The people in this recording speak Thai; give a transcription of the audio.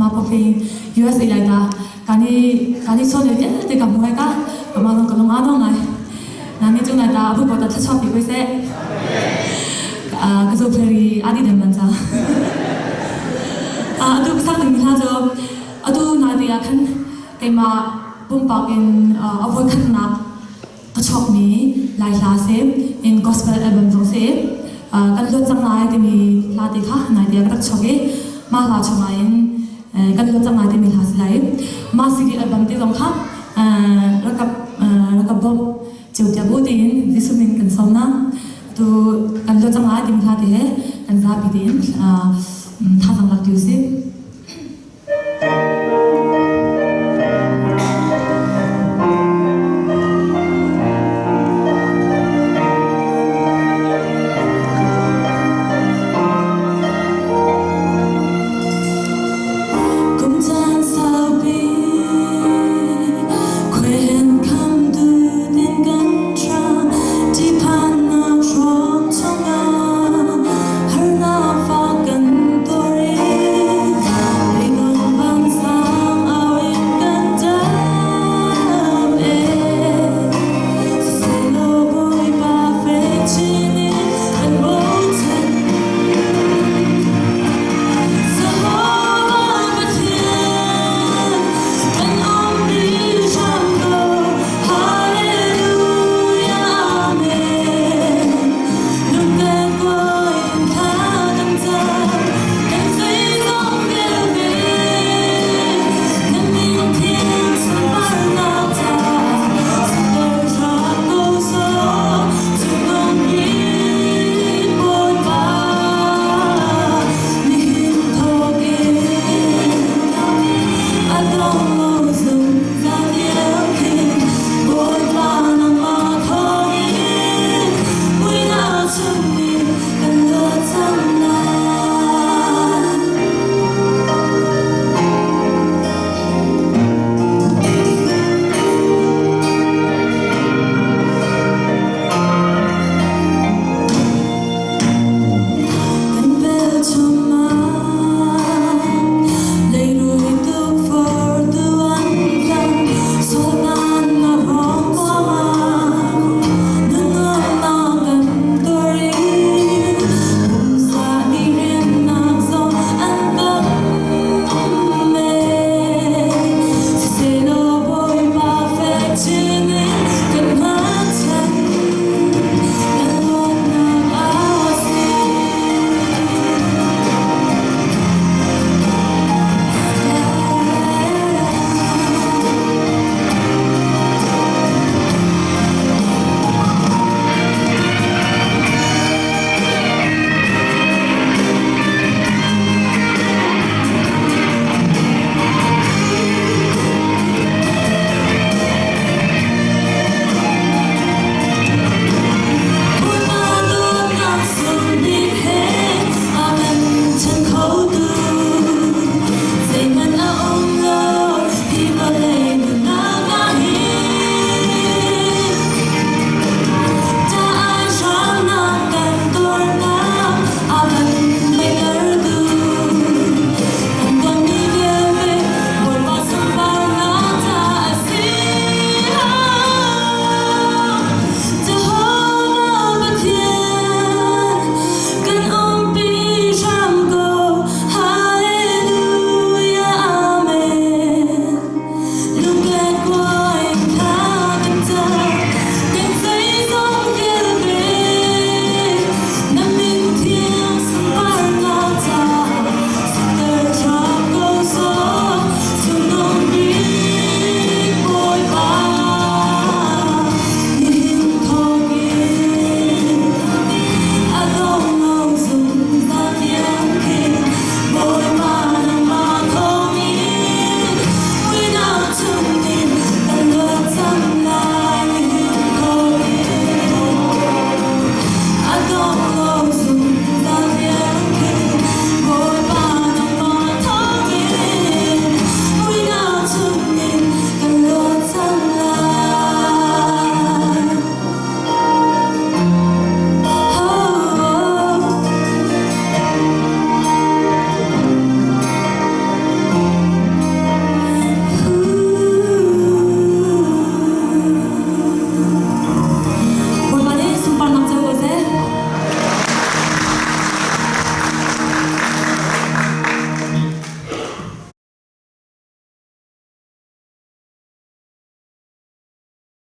มาพบเพลง USA ไลตาการนี้โซนเยอะแต่กับมวยก็กับมาลงกับลงมาต้องไงนั่นนี่จุงไลตาผู้ปกครองถ้าชอบดีกว่าเซ่ก็จะเพลงอดีตเดิมมันจ้าดูภาษาหนึ่งท่าจะดูนาเดียขันเกมาปุ่มปากอินเอาไว้ขันนักก็ชอบมีหลายลาเซ่อิน gospel album ตรงเซ่กันเลือกจังไรที่มีลาติค่ะนาเดียก็ชอบมาลาชมาอินกันเลือกจังไรที่มีลาสไลมาซีดีอัลบั้มที่ตรงค่ะแล้วกับบอมจิวเดียบูดินดิสุมินกันสองนะดูกันเลือกจังไรที่มีลาติกันซาบิดินท่าจังหลักดิวซิ